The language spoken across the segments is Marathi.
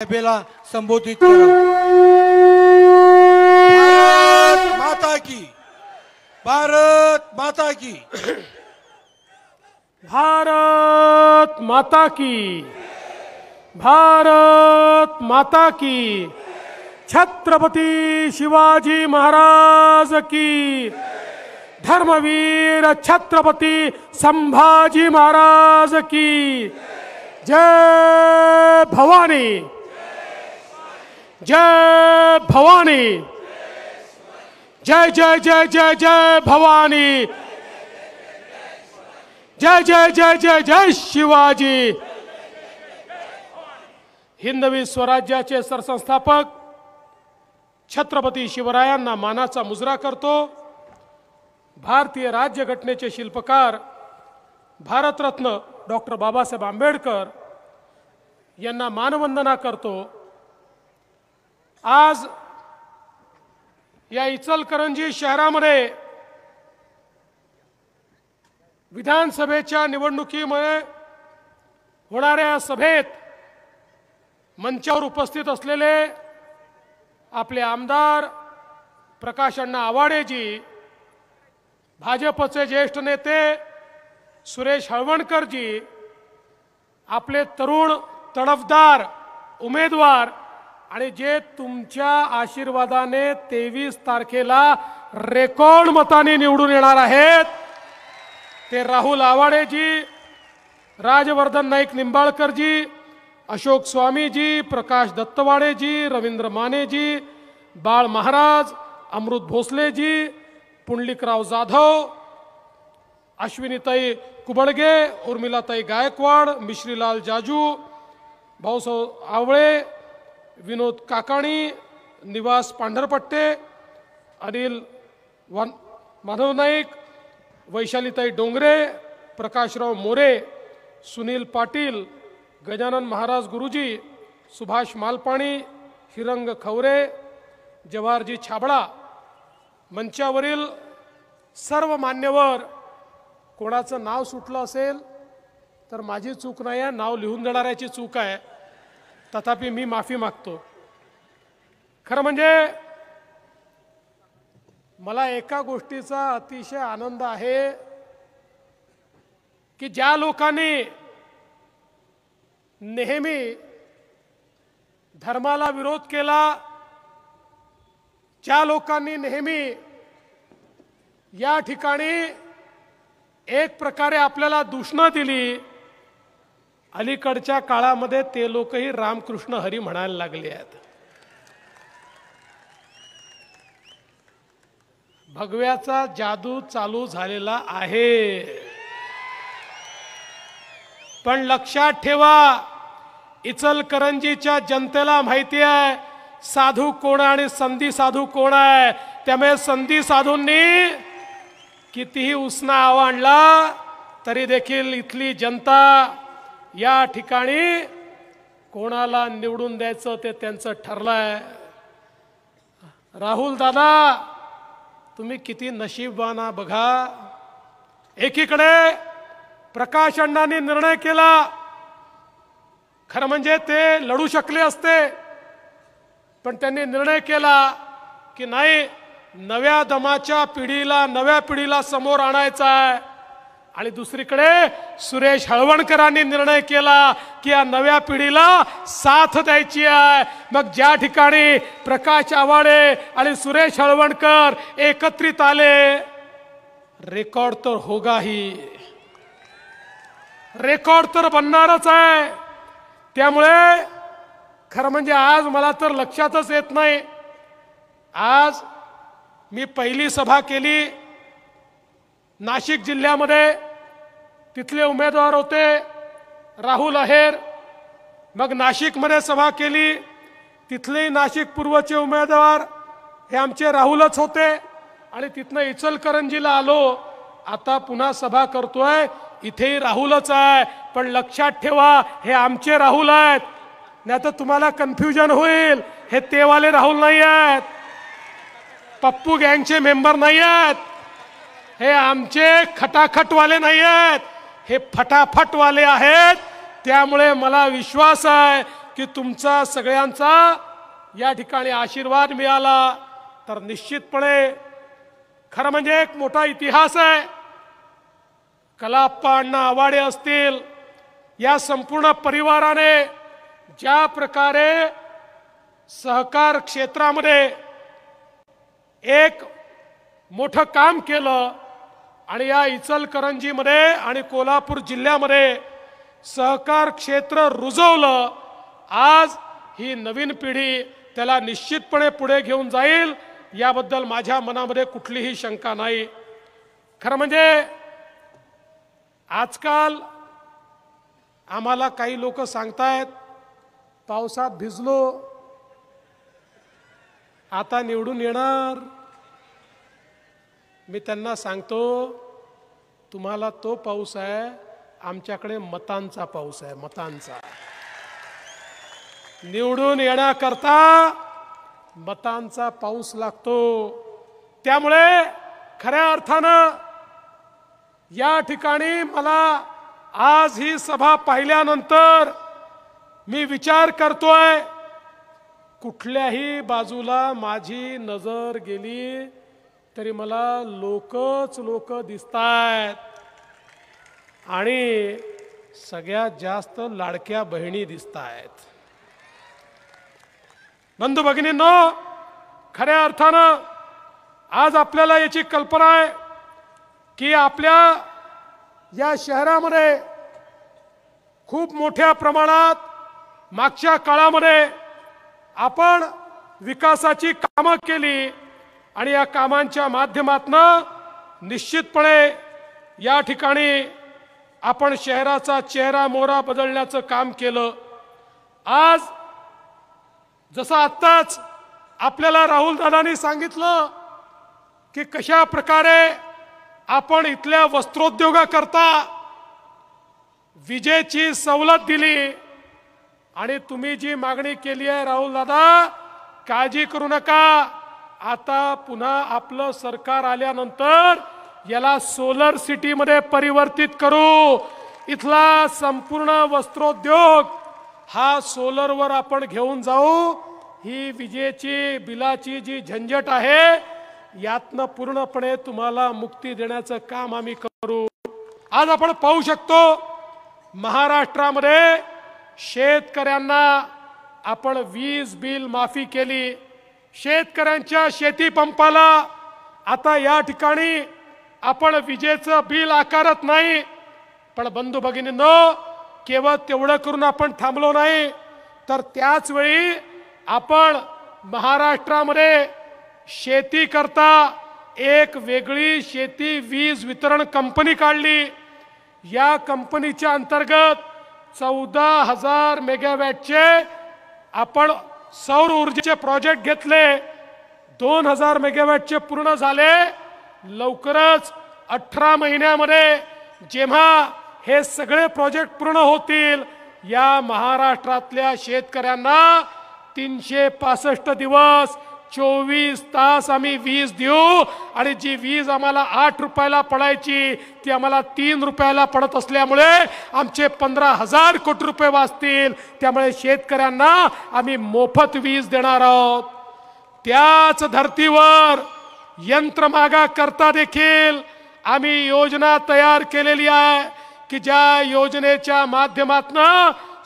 सभेला संबोधित करा। भारत माता की, भारत माता की, भारत माता की, भारत माता की, छत्रपती शिवाजी महाराज की, धर्मवीर छत्रपती संभाजी महाराज की, जय भवानी, जय भवानी, जय जय जय जय जय भवानी, जय जय जय जय जय शिवाजी। हिंदवी स्वराज्याचे सरसंस्थापक छत्रपती शिवरायांना मानाचा मुजरा करतो। भारतीय राज्यघटनेचे शिल्पकार भारतरत्न डॉक्टर बाबासाहेब आंबेडकर यांना मानवंदना करतो। आज या इचलकरंजी शहरामध्ये विधानसभेच्या निवडणुकीमुळे होणाऱ्या सभेत मंचावर उपस्थित असलेले आपले आमदार प्रकाश अण्णा आवाडेजी, भाजपचे ज्येष्ठ नेते सुरेश हळवणकरजी, आपले तरुण तडफदार उमेदवार आणि जे तुमच्या आशीर्वादाने 23 तारखेला रेकॉर्ड मताने निवडून येणार आहेत ते राहुल आवाडेजी, राजवर्धन नाईक निंबाळकरजी, अशोक स्वामीजी, प्रकाश दत्तवाडेजी, रवींद्र मानेजी, बाळ महाराज, अमृत भोसलेजी, पुंडलिकराव जाधव, अश्विनीताई कुबडगे, उर्मिलाताई गायकवाड, मिश्रीलाल जाजू, भाऊसाहेब आवळे, विनोद काकाणी, निवास पांढरपट्टे, अनिल माधव नाईक, वैशालीताई डोंगरे, प्रकाशराव मोरे, सुनील पाटील, गजानन महाराज गुरुजी, सुभाष मालपाणी, हिरंग खवरे, जवाहरजी छाबळा, मंचावरील सर्व मान्यवर, कोणाचं नाव सुटलं असेल तर माझी चूक नाही आहे, नाव लिहून देणाऱ्याची चूक आहे, तथापि मी माफी मागतो। खरं म्हणजे मला एका गोष्टीचा अतिशय आनंद आहे की ज्या लोकांनी नेहमी धर्माला विरोध केला, ज्या लोकांनी नेहमी या ठिकाणी एक प्रकारे आपल्याला दूषणं दिली, अलीकडच्या काळामध्ये ते लोकही रामकृष्ण हरी म्हणायला लागले आहेत। भगव्याचा जादू चालू झालेला आहे, पण लक्षात ठेवा इचलकरंजीच्या जनतेला माहिती आहे साधू कोण आणि संधी साधू कोण आहे। त्यामुळे संधी साधूंनी कितीही उसना आणला तरी देखील इथली जनता या ठिकाणी कोणाला निवडून द्यायचं ते त्यांचं ठरलंय। राहुल दादा तुम्ही किती नशीबवान बघा, एकीकडे प्रकाश अण्णांनी निर्णय केला, खरं म्हणजे ते लढू शकले असते, पण त्यांनी निर्णय केला की नाही, नव्या दमाच्या पिढीला, नव्या पिढीला समोर आणायचा आहे। आणि दुसरीकडे सुरेश हळवणकरांनी निर्णय केला की या नव्या पिढीला साथ द्यायची आहे। मग ज्या ठिकाणी प्रकाश आवाडे आणि सुरेश हळवणकर एकत्रित आले, रेकॉर्ड तर होगा ही, रेकॉर्ड तर बनणारच आहे। त्यामुळे खरं म्हणजे आज मला तर लक्षातच येत नाही, आज मी पहिली सभा केली नाशिक जिल्ह्यामध्ये, तिथले उमेदवार होते राहुल आहेर। मग नाशिकमध्ये सभा केली, तिथले नाशिक पूर्वचे उमेदवार हे आमचे राहुलच होते, आणि तिथनं इचलकरंजीला आलो, आता पुन्हा सभा करतोय, इथेही राहुलच आहे। पण लक्षात ठेवा हे आमचे राहुल आहेत, नाही तर तुम्हाला कन्फ्युजन होईल, हे तेवाले राहुल नाही आहेत, पप्पू गँगचे मेंबर नाही आहेत, हे आमचे खटाखटवाले नाही आहेत, हे फटाफटवाले आहेत। त्यामुळे मला विश्वास आहे की तुमचा सगळ्यांचा या ठिकाणी आशीर्वाद मिळाला तर निश्चितपणे खरं म्हणजे एक मोठा इतिहास आहे. कलाप्पा अण्णा आवाडे असतील, या संपूर्ण परिवाराने ज्या प्रकारे सहकार क्षेत्रामध्ये एक मोठं काम केलं आणि या इचलकरंजीमध्ये आणि कोल्हापूर जिल्ह्यामध्ये सहकार क्षेत्र रुजवलं, आज ही नवीन पिढी त्याला निश्चितपणे पुढे घेऊन जाईल याबद्दल माझ्या मनामध्ये कुठलीही शंका नाही. खरं म्हणजे आजकाल आम्हाला काही लोक सांगतायत पावसात भिजलो आता निवडून येणार. मी त्यांना सांगतो तुम्हाला तो पाऊस आहे, आमच्याकडे मतांचा पाऊस आहे, मतांचा. निवडून येण्याकरता मतांचा पाऊस लागतो. त्यामुळे खऱ्या अर्थानं या ठिकाणी मला आज ही सभा पाहिल्यानंतर मी विचार करतोय, कुठल्याही बाजूला माझी नजर गेली तरी मला लोकच लोक दिसतायत आणि सगळ्यात जास्त लाडक्या बहिणी दिसतायत. बंधू भगिनींनो, खऱ्या अर्थानं आज आपल्याला याची कल्पना आहे की आपल्या या शहरामध्ये खूप मोठ्या प्रमाणात मागच्या काळामध्ये आपण विकासाची कामं केली आणि या कामांच्या माध्यमातून निश्चितपणे या ठिकाणी आपण शहराचा चेहरा मोहरा बदलण्याचं काम केलं. आज जसं आत्ताच आपल्याला राहुल दादांनी सांगितलं की कशा प्रकारे आपण इथल्या वस्त्रोद्योगाकरता विजेची सवलत दिली आणि तुम्ही जी मागणी केली आहे राहुल दादा, काळजी करू नका, आता पुन्हा आपलं सरकार आल्यानंतर याला सोलर सिटी मध्ये परिवर्तित करू. इथला संपूर्ण वस्त्रोद्योग हा सोलरवर आपण घेऊन जाऊ. ही विजेची बिलाची जी झंझट आहे यातनं पूर्णपणे तुम्हाला मुक्ती देण्याचं काम आम्ही करू. आज आपण पाहू शकतो महाराष्ट्रामध्ये शेतकऱ्यांना आपण वीज बिल माफी केली. शेतकऱ्यांच्या शेती पंपाला आता या ठिकाणी आपण विजेचं बिल आकारत नाही. पण बंधू भगिनींनो, केवळ तेवढं करून आपण थांबलो नाही, तर त्याच वेळी आपण महाराष्ट्रामध्ये शेती करता एक वेगळी शेती वीज वितरण कंपनी काढली. या कंपनीच्या अंतर्गत 14,000 मेगावॅटचे आपण सौर ऊर्जेचे प्रोजेक्ट घेतले. 2,000 मेगावॅटचे पूर्ण झाले. लवकरच 18 महिन्यामध्ये जेव्हा हे सगळे प्रोजेक्ट पूर्ण होतील, या महाराष्ट्रातल्या शेतकऱ्यांना 365 दिवस 24 तास आम्ही वीज देऊ आणि जी वीज आम्हाला 8 रुपयाला पडायची ती आम्हाला 3 रुपयाला पडत असल्यामुळे आमचे 15,000 कोटी रुपये वाचतील. त्यामुळे शेतकऱ्यांना आम्ही मोफत वीज देणार आहोत. त्याच धर्तीवर यंत्रमागा करता देखील आम्ही योजना तयार केलेली आहे की ज्या योजनेच्या माध्यमातून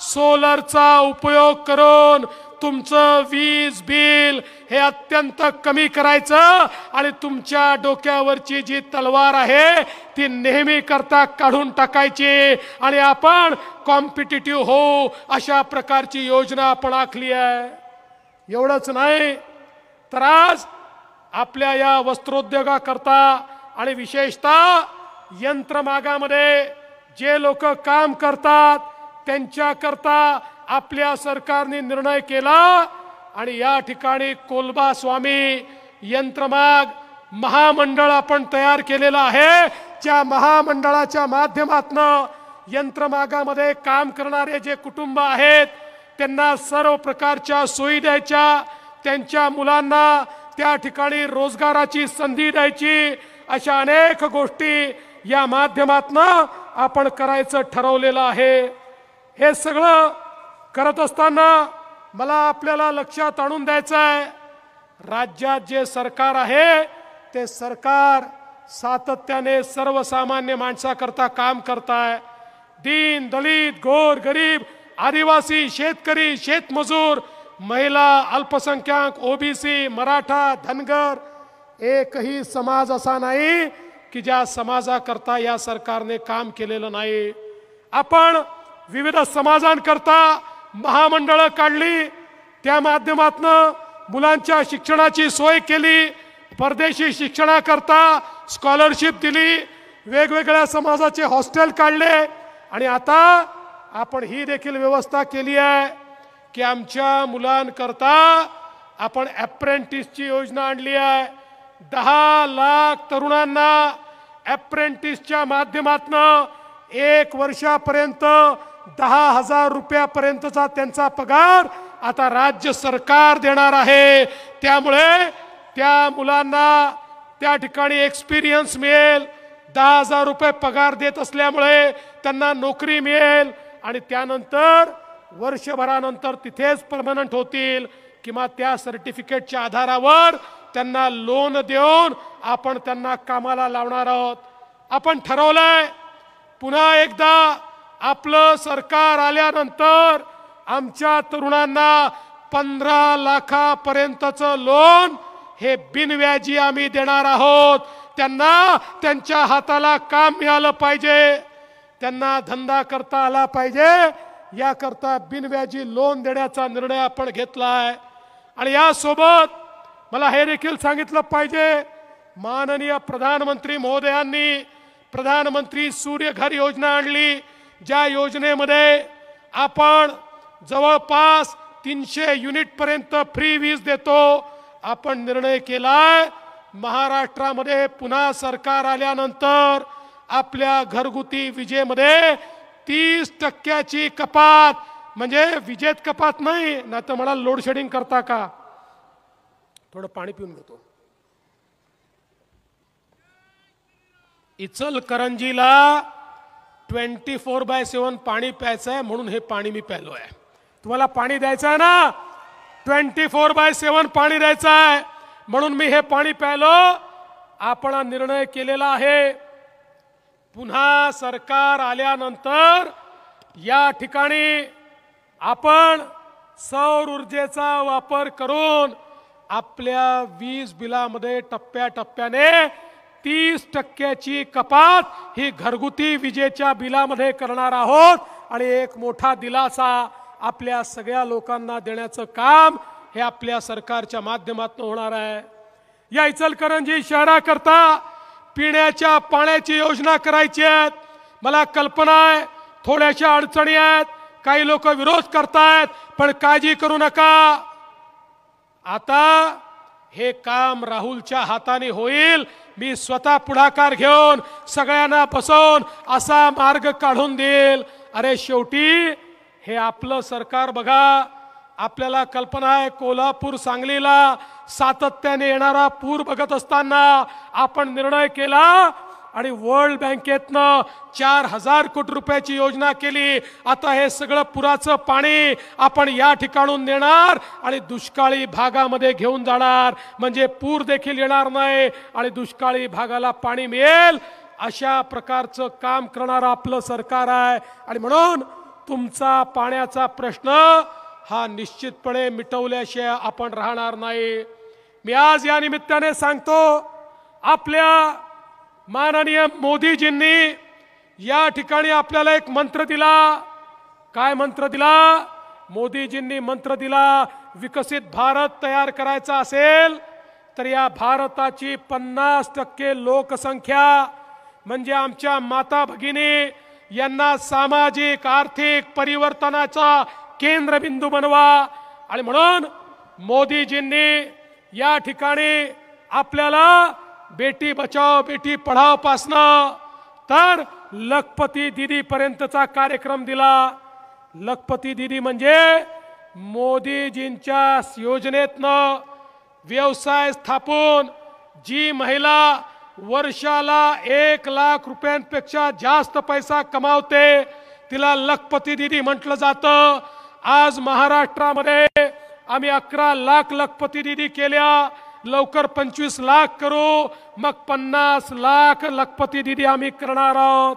सोलरचा उपयोग करून तुमचं वीज बिल हे अत्यंत कमी करायचं आणि तुमच्या डोक्यावरची जी तलवार आहे ती नेहमी करता काढून टाकायची आणि आपण कॉम्पिटिटिव्ह हो अशा प्रकारची योजना आपण आखली आहे. एवढंच नाही तर आज आपल्या या वस्त्रोद्योगाकरता आणि विशेषतः यंत्रमागामध्ये जे लोक काम करतात त्यांच्याकरता आपल्या सरकारने निर्णय केला आणि या ठिकाणी कोलबा स्वामी यंत्रमाग महामंडळ आपण तयार केलेलं आहे. त्या महामंडळाच्या माध्यमातून यंत्रमागामध्ये काम करणारे जे कुटुंब आहेत त्यांना सर्व प्रकारच्या सोयी द्यायच्या, त्यांच्या मुलांना त्या ठिकाणी रोजगाराची संधी द्यायची, अशा अनेक गोष्टी या माध्यमातून आपण करायचं ठरवलेलं आहे. हे सगळं करत असताना मला आपल्याला लक्षात आणून द्यायचं आहे, राज्यात जे सरकार आहे ते सरकार सातत्याने सर्वसामान्य माणसाकरता काम करताय. दीन दलित गोर गरीब आदिवासी शेतकरी शेतमजूर महिला अल्पसंख्याक ओबीसी मराठा धनगर एकही समाज असा नाही की ज्या समाजाकरता या सरकारने काम केलेलं नाही. आपण विविध समाजांकरता महामंडळं काढली, त्या माध्यमातून मुलांच्या शिक्षणाची सोय केली, परदेशी शिक्षणाकरता स्कॉलरशिप दिली, वेगवेगळ्या समाजाचे हॉस्टेल काढले आणि आता आपण ही देखील व्यवस्था केली आहे की आमच्या मुलांकरता आपण अप्रेंटिसची योजना आणली आहे. 10 लाख तरुणांना अप्रेंटिसच्या माध्यमातून 1 वर्षापर्यंत 10,000 रुपयापर्यंतचा त्यांचा पगार आता राज्य सरकार देणार आहे. त्यामुळे त्या मुलांना त्या ठिकाणी एक्सपिरियन्स मिळेल, 10,000 रुपये पगार देत असल्यामुळे त्यांना नोकरी मिळेल आणि त्यानंतर वर्षभरानंतर तिथेच परमनंट होतील किंवा त्या सर्टिफिकेटच्या आधारावर त्यांना लोन देऊन आपण त्यांना कामाला लावणार आहोत. आपण ठरवलंय पुन्हा एकदा आपलं सरकार आल्यानंतर आमच्या तरुणांना 15 लाखापर्यंतचं लोन हे बिनव्याजी आम्ही देणार आहोत. त्यांना त्यांच्या हाताला काम मिळालं पाहिजे, त्यांना धंदा करता आला पाहिजे, याकरता बिनव्याजी लोन देण्याचा निर्णय आपण घेतला आहे. आणि यासोबत मला हे देखील सांगितलं पाहिजे, माननीय प्रधानमंत्री महोदयांनी प्रधानमंत्री सूर्यघर योजना आणली, ज्या योजनेमध्ये आपण जवळपास 300 युनिटपर्यंत फ्री वीज देतो. आपण निर्णय केलाय महाराष्ट्रामध्ये पुन्हा सरकार आल्यानंतर आपल्या घरगुती विजेमध्ये 30% कपात, म्हणजे विजेत कपात नाही ना तर मला लोड शेडिंग करता का. थोडं पाणी पिऊन घेतो. इचलकरंजीला 24/7 पाणी प्यायचं आहे म्हणून हे पाणी मी प्यायलो आहे. तुम्हाला पाणी द्यायचं आहे ना, 24/7 पाणी द्यायचं आहे म्हणून मी हे पाणी प्यायलो. आपण निर्णय केलेला आहे पुन्हा सरकार आल्यानंतर या ठिकाणी आपण सौर ऊर्जेचा वापर करून आपल्या वीज बिलामध्ये टप्प्याटप्प्याने 30% कपात ही घरगुती विजेच्या बिलामध्ये करणार आहोत. आणि एक मोठा दिलासा आपल्या सगळ्या लोकांना देण्याचं काम हे आपल्या सरकारच्या माध्यमातून होणार आहे. या इचलकरंजी शहराकरता पिण्याच्या पाण्याची योजना करायची आहे. मला कल्पना आहे थोड्याशा अडचणी आहेत, काही लोक विरोध करतायत, पण काळजी करू नका. आता हे काम राहुलच्या हाताने होईल. मी स्वतः पुढाकार घेऊन सगळ्यांना बसवून असा मार्ग काढून देईल. अरे शेवटी हे आपलं सरकार बघा, आपल्याला कल्पना आहे कोल्हापूर सांगलीला सातत्याने येणारा पूर बघत असताना आपण निर्णय केला आणि वर्ल्ड बँकेतनं 4,000 कोटी रुपयाची योजना केली. आता हे सगळं पुराचं पाणी आपण या ठिकाणून नेणार आणि दुष्काळी भागामध्ये घेऊन जाणार, म्हणजे पूर देखील येणार नाही आणि दुष्काळी भागाला पाणी मिळेल. अशा प्रकारचं काम करणारं आपलं सरकार आहे. आणि म्हणून तुमचा पाण्याचा प्रश्न हा निश्चितपणे मिटवल्याशिवाय आपण राहणार नाही. मी आज या निमित्ताने सांगतो, आपल्या माननीय मोदीजींनी या ठिकाणी आपल्याला एक मंत्र दिला. काय मंत्र दिला? मोदीजींनी मंत्र दिला, विकसित भारत तयार करायचा असेल तर या भारताची 50% लोकसंख्या म्हणजे आमच्या माता भगिनी यांना सामाजिक आर्थिक परिवर्तनाचा केंद्रबिंदू बनवा. आणि म्हणून मोदीजींनी या ठिकाणी आपल्याला बेटी बचाओ बेटी पढाओ पासनं तर लखपती दीदी पर्यंतचा कार्यक्रम दिला. लखपती दीदी म्हणजे मोदीजींच्या योजनेतनं व्यवसाय स्थापून जी महिला वर्षाला 1 लाख रुपयांपेक्षा जास्त पैसा कमावते तिला लखपती दीदी म्हटलं जातं. आज महाराष्ट्रामध्ये आम्ही 11 लाख लखपती निधी केल्या, लवकर 25 लाख करू, मग 50 लाख लखपती निधी आम्ही करणार आहोत.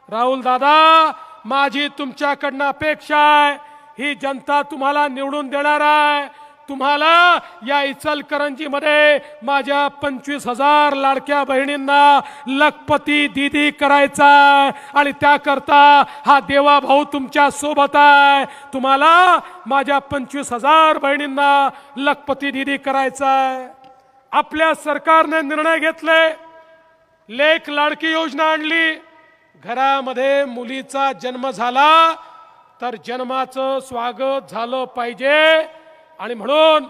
राहुल दादा, माझी तुमच्याकडनं अपेक्षा आहे, ही जनता तुम्हाला निवडून देणार आहे. तुम्हाला या इचलकरंजीमध्ये माझ्या 25,000 लाडक्या बहिणींना लखपती दीदी करायचा आहे आणि त्याकरता हा देवा भाऊ तुमच्या सोबत आहे. तुम्हाला माझ्या 25,000 बहिणींना लखपती दीदी करायचा आहे. आपल्या सरकारने निर्णय घेतले, लेक लाडकी योजना आणली. घरामध्ये मुलीचा जन्म झाला तर जन्माचं स्वागत झालं पाहिजे आणि म्हणून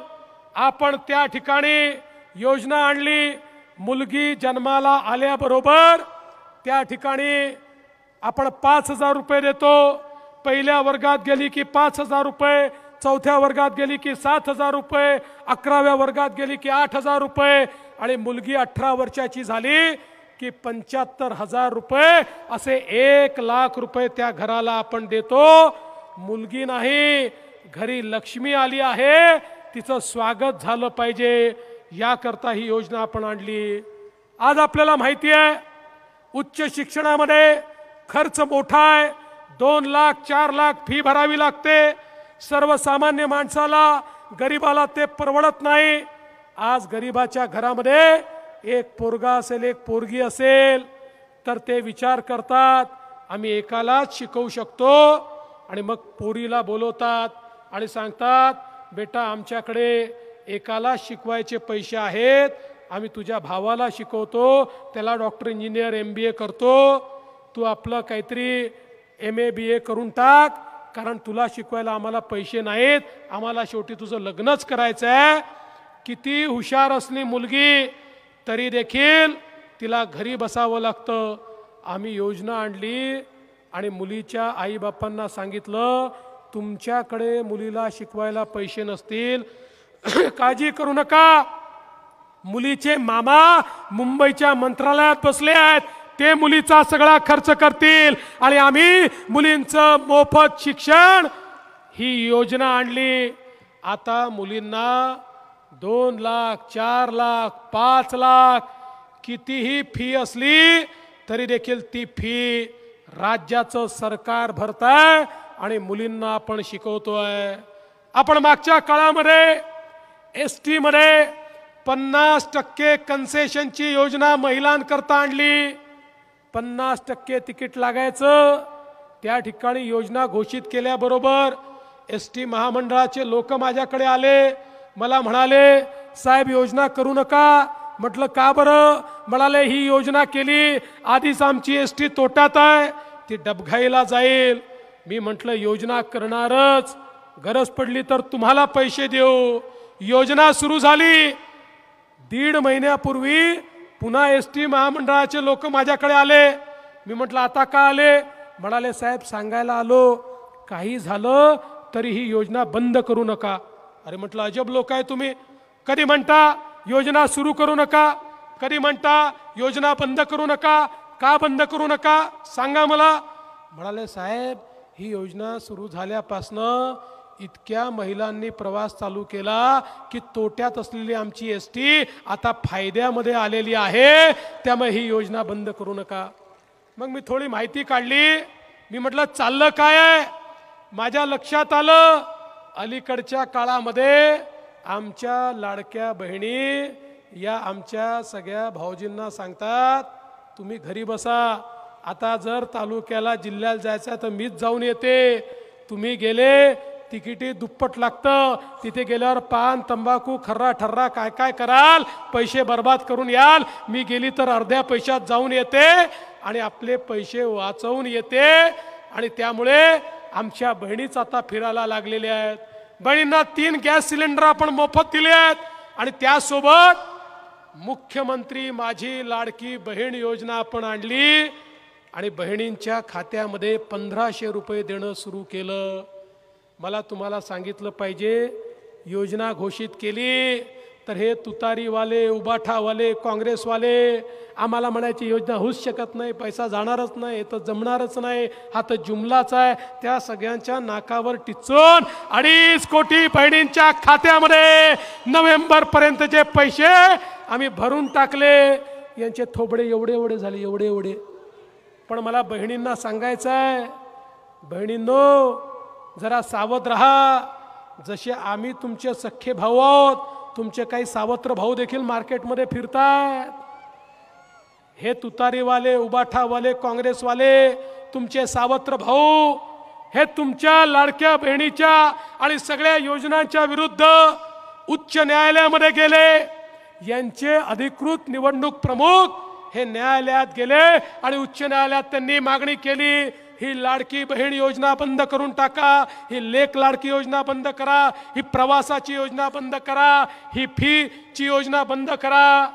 आपण त्या ठिकाणी योजना आणली. मुलगी जन्माला आल्याबरोबर त्या ठिकाणी आपण 5,000 रुपये देतो. पहिल्या वर्गात गेली की 5,000 रुपये, चौथ्या वर्गात गेली की 7,000 रुपये, 11व्या वर्गात गेली की 8,000 रुपये आणि मुलगी 18 वर्षाची झाली की 75,000 रुपये, असे 1 लाख रुपये त्या घराला आपण देतो. मुलगी नाही, घरी लक्ष्मी आली आहे, तिचं स्वागत झालं पाहिजे, याकरता ही योजना आपण आणली. आज आपल्याला माहिती आहे उच्च शिक्षणामध्ये खर्च मोठा आहे. 2 लाख 4 लाख फी भरावी लागते. सर्वसामान्य माणसाला, गरीबाला ते परवडत नाही. आज गरीबाच्या घरामध्ये एक पोरगा असेल, एक पोरगी असेल तर ते विचार करतात आम्ही एकालाच शिकवू शकतो आणि मग पोरीला बोलवतात आणि सांगतात बेटा आमच्याकडे एकाला शिकवायचे पैसे आहेत, आम्ही तुझ्या भावाला शिकवतो, त्याला डॉक्टर इंजिनियर MBA करतो, तू आपलं काहीतरी MA BA करून टाक, कारण तुला शिकवायला आम्हाला पैसे नाहीत, आम्हाला शेवटी तुझं लग्नच करायचं आहे. किती हुशार असली मुलगी तरी देखील तिला घरी बसावं लागतं. आम्ही योजना आणली आणि मुलीच्या आईबापांना सांगितलं तुमच्याकडे मुलीला शिकवायला पैसे नसतील, काळजी करू नका, मुलीचे मामा मुंबईच्या मंत्रालयात बसले आहेत, ते मुलीचा सगळा खर्च करतील आणि आम्ही मुलींचं मोफत शिक्षण ही योजना आणली. आता मुलींना 2 लाख 4 लाख 5 लाख कितीही फी असली तरी देखील ती फी राज्याचं सरकार भरतंय आणि मुलींना आपण शिकवतोय. आपण मागच्या काळामध्ये ST मध्ये 50% कन्सेशनची योजना महिलांकरता आणली. 50% तिकीट लागायचं. त्या ठिकाणी योजना घोषित केल्याबरोबर ST महामंडळाचे लोक माझ्याकडे आले, मला म्हणाले साहेब योजना करू नका. म्हटलं का बरं? म्हणाले ही योजना केली आधीच आमची ST तोट्यात आहे, ती डबघाईला जाईल. मी म्हटलं योजना करणारच, गरज पडली तर तुम्हाला पैसे देऊ. योजना सुरू झाली. 1.5 महिन्यापूर्वी पुन्हा ST महामंडळाचे लोक माझ्याकडे आले. मी म्हटलं आता का आले? म्हणाले साहेब सांगायला आलो, काही झालं तरी ही योजना बंद करू नका. अरे म्हटलं अजब लोक आहे तुम्ही, कधी म्हणता योजना सुरू करू नका, कधी म्हणता योजना बंद करू नका, का बंद करू नका सांगा मला. म्हणाले साहेब ही योजना सुरू झाल्यापासनं इतक्या महिलांनी प्रवास चालू केला की तोट्यात असलेली आमची ST आता फायद्यामध्ये आलेली आहे, त्यामुळे ही योजना बंद करू नका. मग मी थोडी माहिती काढली. मी म्हटलं चाललं काय आहे? माझ्या लक्षात आलं अलीकडच्या काळामध्ये आमच्या लाडक्या बहिणी या आमच्या सगळ्या भाऊजींना सांगतात तुम्ही घरी बसा, आता जर तालुक्याला जिल्ह्याला जायचं तर मीच जाऊन येते, तुम्ही गेले तिकिटी दुप्पट लागतं, तिथे गेल्यावर पान तंबाखू खर्रा ठर्रा काय काय कराल, पैसे बर्बाद करून याल, मी गेली तर अर्ध्या पैशात जाऊन येते आणि आपले पैसे वाचवून येते. आणि त्यामुळे आमच्या बहिणीच आता फिरायला लागलेल्या आहेत. बहिणींना 3 गॅस सिलेंडर आपण मोफत दिले आहेत आणि त्यासोबत मुख्यमंत्री माझी लाडकी बहीण योजना आपण आणली आणि बहिणींच्या खात्यामध्ये 1500 रुपये देणं सुरू केलं. मला तुम्हाला सांगितलं पाहिजे, योजना घोषित केली तर हे तुतारीवाले, उबाठावाले, काँग्रेसवाले आम्हाला म्हणायची योजना होऊच शकत नाही, पैसा जाणारच नाही, तर जमणारच नाही, हा तर जुमलाच आहे. त्या सगळ्यांच्या नाकावर टिचून 2.5 कोटी बहिणींच्या खात्यामध्ये नोव्हेंबरपर्यंतचे पैसे आम्ही भरून टाकले. यांचे थोबडे एवढे एवढे झाले, एवढे एवढे. पण मला बहिणींना सांगायचं आहे, बहिणींनो जरा सावध राहा. जसे आम्ही तुमचे सख्खे भाऊ आहोत, तुमचे काही सावत्र भाऊ देखील मार्केटमध्ये फिरतात. हे तुतारीवाले, उबाठावाले, काँग्रेसवाले तुमचे सावत्र भाऊ हे तुमच्या लाडक्या बहिणीच्या आणि सगळ्या योजनांच्या विरुद्ध उच्च न्यायालयामध्ये गेले. यांचे अधिकृत निवडणूक प्रमुख हे न्यायालयात गेले आणि उच्च न्यायालयात त्यांनी मागणी केली, ही लाडकी बहीण योजना बंद करून टाका, ही लेक लाडकी योजना बंद करा, ही प्रवासाची योजना बंद करा, ही फीची योजना बंद करा.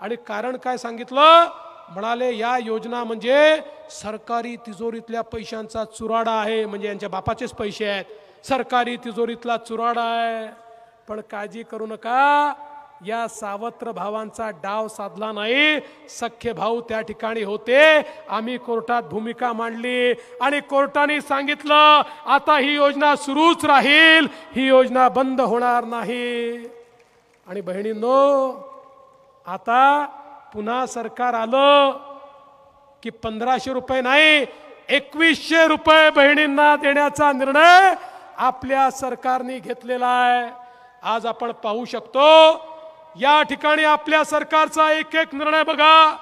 आणि कारण काय सांगितलं? म्हणाले या योजना म्हणजे सरकारी तिजोरीतल्या पैशांचा चुराडा आहे, म्हणजे यांच्या बापाचेच पैसे आहेत, सरकारी तिजोरीतला चुराडा आहे. पण काळजी करू नका, या सावत्र भावांचा डाव साधला नाही. सख्खे भाऊ त्या ठिकाणी होते. आम्ही कोर्टात भूमिका मांडली आणि कोर्टाने सांगितलं आता ही योजना सुरूच राहील, ही योजना बंद होणार नाही. आणि बहिणींनो आता पुन्हा सरकार आलं की 1500 रुपये नाही 2100 रुपये बहिणींना देण्याचा निर्णय आपल्या सरकारने घेतलेला आहे. आज आपण पाहू शकतो या ठिकाणी आपल्या सरकारचा एक एक निर्णय बघा.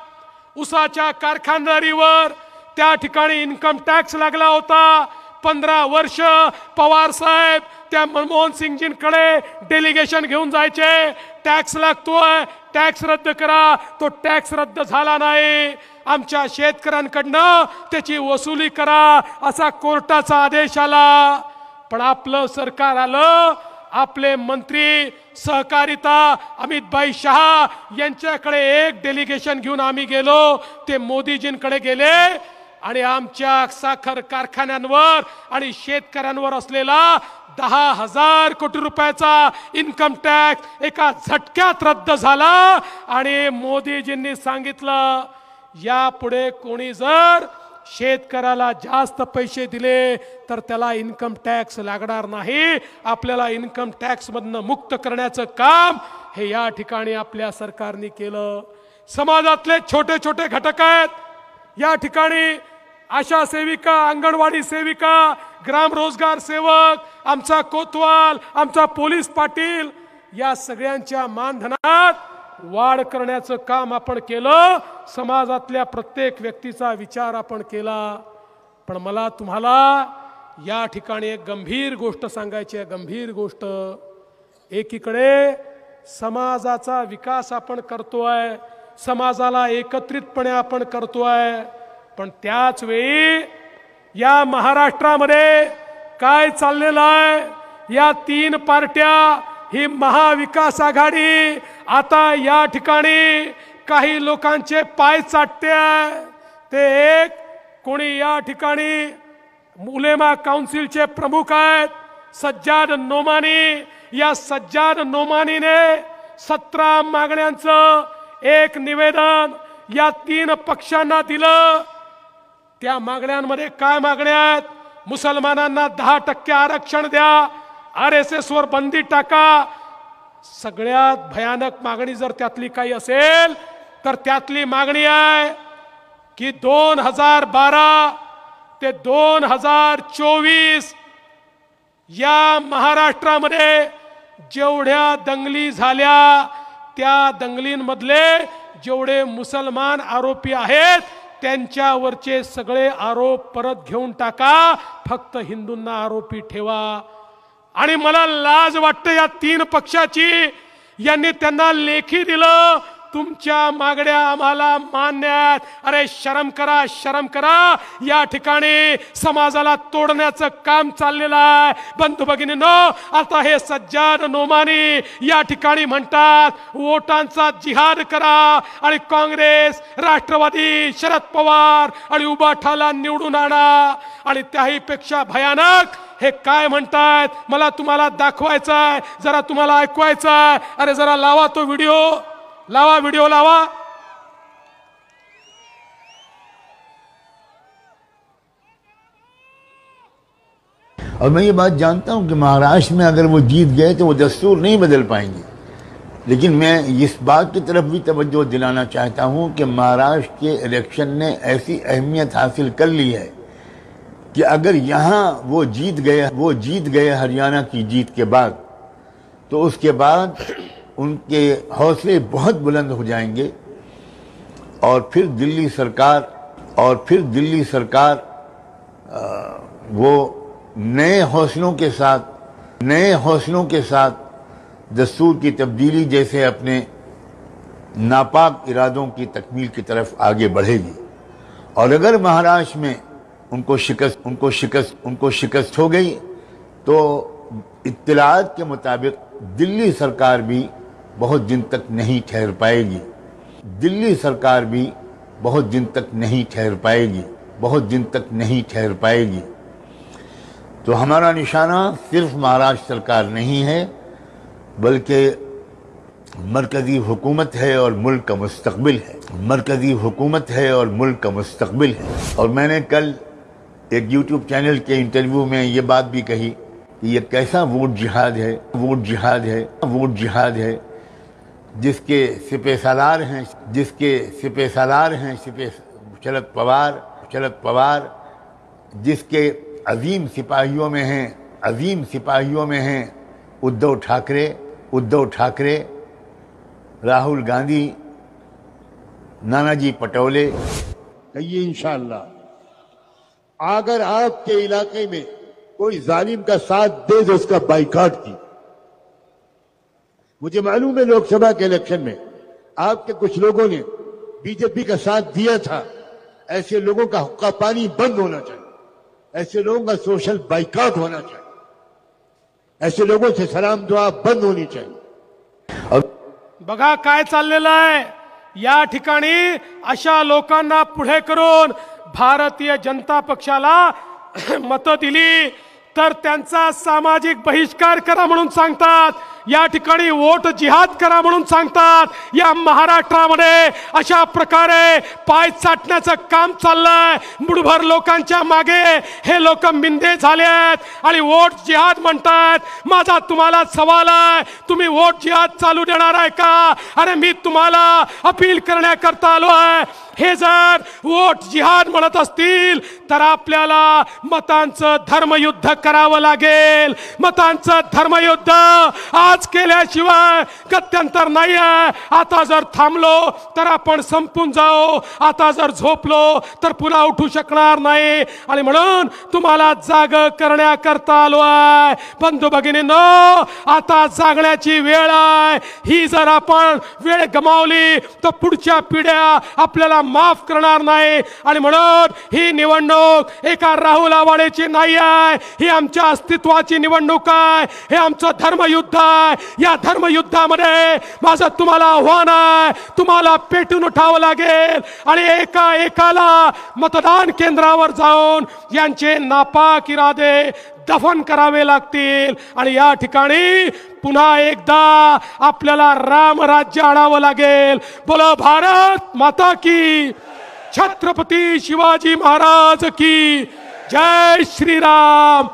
उसाच्या कारखानदारीवर त्या ठिकाणी इन्कम टॅक्स लागला होता. 15 वर्ष पवार साहेब त्या मनमोहन सिंगजींकडे डेलिगेशन घेऊन जायचे, टॅक्स लागतोय, टॅक्स रद्द करा. तो टॅक्स रद्द झाला नाही. आमच्या शेतकऱ्यांकडनं त्याची वसुली करा असा कोर्टाचा आदेश आला. पण आपलं सरकार आलं, आपले मंत्री सहकारिता अमितभाई शहा यांच्याकडे एक डेलिगेशन घेऊन आम्ही गेलो. ते मोदीजींकडे गेले आणि आमच्या साखर कारखान्यांवर आणि शेतकऱ्यांवर असलेला 10,000 कोटी रुपयाचा इन्कम टॅक्स एका झटक्यात रद्द झाला. आणि मोदीजींनी सांगितलं यापुढे कोणी जर शेतकऱ्याला जास्त पैसे दिले तर त्याला इन्कम टॅक्स लागणार नाही. आपल्याला इन्कम टॅक्स मधनं मुक्त करण्याचं काम हे या ठिकाणी आपल्या सरकारने केलं. समाजातले छोटे छोटे घटक आहेत या ठिकाणी, आशा सेविका, अंगणवाडी सेविका, ग्राम रोजगार सेवक, आमचा कोतवाल, आमचा पोलीस पाटील, या सगळ्यांच्या मानधनात वाढ करण्याचं काम आपण केलं. समाजातल्या प्रत्येक व्यक्तीचा विचार आपण केला. पण मला तुम्हाला या ठिकाणी एक गंभीर गोष्ट सांगायची आहे. गंभीर गोष्ट, एकीकडे समाजाचा विकास आपण करतोय, समाजाला एकत्रितपणे आपण करतोय, पण त्याच वेळी या महाराष्ट्रामध्ये काय चाललेलं आहे? या 3 पार्ट्या, ही महाविकास आघाडी आता या ठिकाणी काही लोकांचे पाय चाटते आहे. ते एक कोणी या ठिकाणी उलेमा काउन्सिलचे प्रमुख आहेत सज्जाद नोमानी. या सज्जाद नोमानीने 17 मागण्यांचं एक निवेदन या 3 पक्षांना दिलं. त्या मागण्यांमध्ये काय मागण्या आहेत? मुसलमानांना 10% आरक्षण द्या, RSS वर बंदी टाका. सगळ्यात भयानक मागणी जर त्यातली काही असेल तर त्यातली मागणी आहे की 2012 ते 2024 या महाराष्ट्रामध्ये जेवढ्या दंगली झाल्या त्या दंगलींमधले जेवढे मुसलमान आरोपी आहेत त्यांच्यावरचे सगळे आरोप परत घेऊन टाका, फक्त हिंदूंना आरोपी ठेवा. आणि मला लाज वाटते या 3 पक्षाची. यांनी त्यांना लेखी दिलं तुमच्या मागण्या आम्हाला मान्य आहेत. अरे शरम करा, शरम करा. या ठिकाणी समाजाला तोडण्याचं काम चाललेलं आहे. बंधू भगिनींनो, आता हे सज्जाद नोमानी या ठिकाणी म्हणतात वोटांचा जिहाद करा आणि काँग्रेस, राष्ट्रवादी, शरद पवार आणि उबाठाला निवडून आणा. आणि त्याही पेक्षा भयानक हे काय म्हणतायत मला तुम्हाला दाखवायचं आहे, जरा तुम्हाला ऐकवायचं आहे. अरे जरा लावा तो व्हिडिओ, लावा व्हिडिओ लावा. और मैं ये बात जानता हूं कि महाराष्ट्र में अगर वो जीत गए तो वो दस्तूर नहीं बदल पाएंगे, लेकिन मैं इस बात की तरफ भी तवज्जो दिलाना चाहता हूं कि महाराष्ट्र के इलेक्शन ने ऐसी अहमियत हासिल कर ली है कि अगर यहाँ वो जीत गए हरियाणा की जीत के बाद, तो उसके बाद उनके हौसले बहुत बुलंद हो जाएंगे और फिर दिल्ली सरकार वो नए हौसलों के साथ दस्तूर की तब्दीली जैसे अपने नापाक इरादों की तकमील की तरफ आगे बढ़ेगी. और अगर महाराष्ट्र में उनको शिकस्त हो गई तो इत्तलात के मुताबिक दिल्ली सरकार भी बहुत दिन तक नहीं ठहर पाएगी. तो हमारा निशाना सिर्फ महाराष्ट्र सरकार नहीं है, बल्कि मरकजी हुकूमत है और मुल्क का मुस्तकबिल है. और मैंने कल एक यूट्यूब चैनल के इंटरव्यू में ये बात भी कही कि ये कैसा वोट जिहाद है जिसके सिपह सालार हैं शरद पवार, जिसके अजीम सिपाहियों में हैं उद्धव ठाकरे, राहुल गांधी, नानाजी पटोले. कहिए इंशाअल्लाह, अगर आपके इलाके में कोई जालिम का साथ दे तो उसका बाइकआउट की. मुझे मालूम है लोकसभा के इलेक्शन में आपके कुछ लोगों ने बीजेपी का साथ दिया था. ऐसे लोगों का हुक्का पानी बंद होना चाहिए, ऐसे लोगों का सोशल बाइकआउट होना चाहिए, ऐसे लोगों से सलाम दुआ बंद होनी चाहिए. बघा काय चाललेलं आहे या ठिकाणी. अशा लोकांना पुढे करून भारतीय जनता पक्षाला मतं दिली तर त्यांचा सामाजिक बहिष्कार करा म्हणून सांगतात. या ठिकाणी वोट जिहाद करा म्हणून सांगतात. या महाराष्ट्रामध्ये अशा प्रकारे पाय चाटण्याचं काम चाललंय. मुठभर लोकांच्या मागे हे लोक मिंदे झाले आहेत आणि वोट जिहाद म्हणतात. माझा तुम्हाला सवाल आहे, तुम्ही वोट जिहाद चालू देणार आहे का? अरे मी तुम्हाला अपील करण्याकरता आलो आहे. हे जर वोट जिहाद म्हणत असतील तर आपल्याला मतांचं धर्मयुद्ध करावं लागेल. मतांचं धर्मयुद्ध आज केल्याशिवाय गत्यंतर नाही आहे. आता जर थांबलो तर आपण संपून जाऊ, आता जर झोपलो तर पुन्हा उठू शकणार नाही. आणि म्हणून तुम्हाला जाग करण्याकरता आलो आहे. बंधू भगिनींनो, आता जागण्याची वेळ आहे. ही जर आपण वेळ गमावली तर पुढच्या पिढ्या आपल्याला माफ करणार नाही. आणि म्हणून ही निवडणूक एका राहुल आवाडेची नाही आहे, ही आमच्या अस्तित्वाची निवडणूक आहे. हे आमचं धर्मयुद्ध आहे. या धर्मयुद्धामध्ये माझं तुम्हाला आव्हान आहे, तुम्हाला पेटून उठावं लागेल आणि एका एकाला मतदान केंद्रावर जाऊन यांचे नापाक इरादे दफन करावे लागतील. आणि या ठिकाणी पुन्हा एकदा आपल्याला राम राज्य आणावं लागेल. बोलो भारत माता की, छत्रपती शिवाजी महाराज की जय श्रीराम,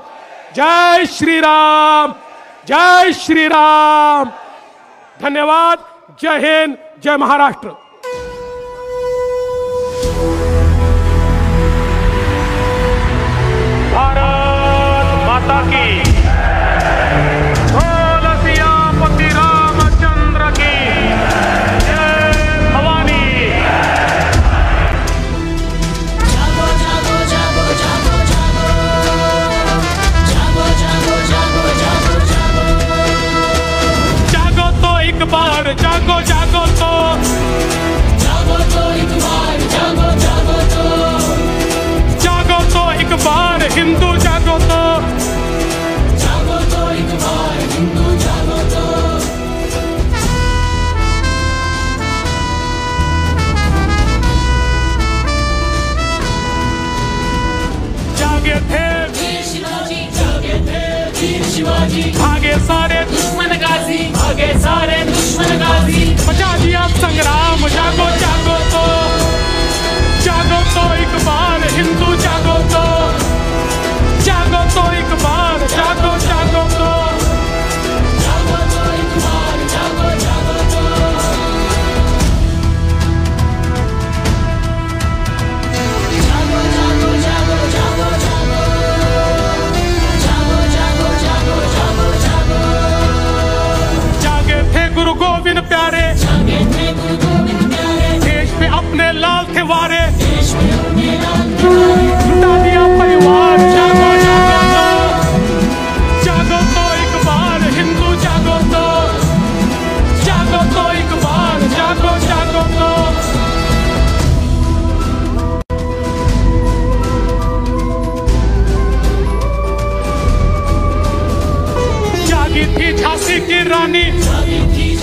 जय श्रीराम, जय श्रीराम. धन्यवाद. जय हिंद, जय महाराष्ट्र. भारत माता की, बोल सियापति रामचंद्र की जय. भवानी. जागो जागो जागो जागो जागो जागो जागो जागो जागो जागो जागो तो एक बार, जागो जागो तो, जागो तो एक बार, जागो जागो तो, जागो तो एक बार हिंदू, जागो तो,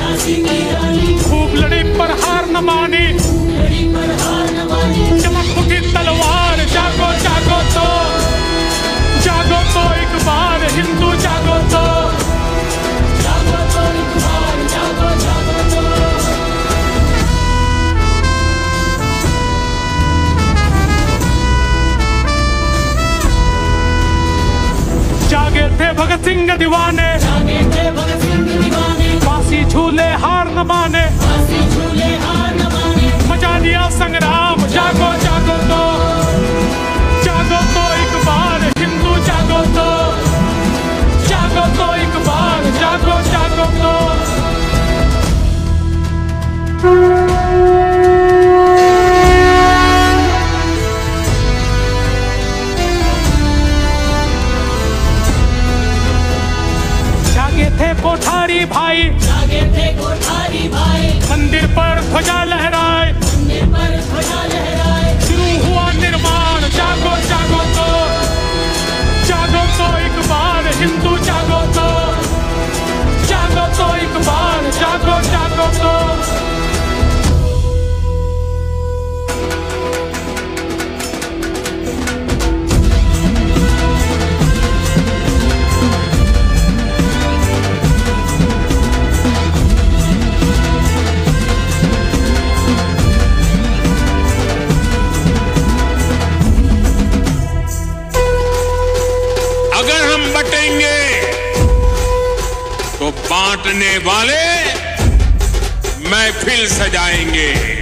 झांसी की रानी खूब लड़ी पर हार न मानी, लड़ी पर हार न मानी, चमक उठी तलवार, जागो जागो तो एक बार हिंदू जागो तो एक बार जागो जागो तो जागे थे भगत सिंह दीवाने, जागे थे भगत सिंह दीवाने, फांसी झूले हार न माने, फांसी झूले हार न माने, मचा दिया संग्राम, जागो जागो तो एक बार हिंदू जागो तो एक बार जागो जागो तो। जागे थे कोठारी भाई, जागे थे कोठारी भाई, मंदिर पर ध्वजा लहराए, मंदिर पर ध्वजा लहराए, शुरू हुआ निर्माण, जागो जागो तो एक बार हिंदू जागो तो एक बार जागो जागो तो। अगर हम बटेंगे तो बांटने वाले महफिल सजाएंगे।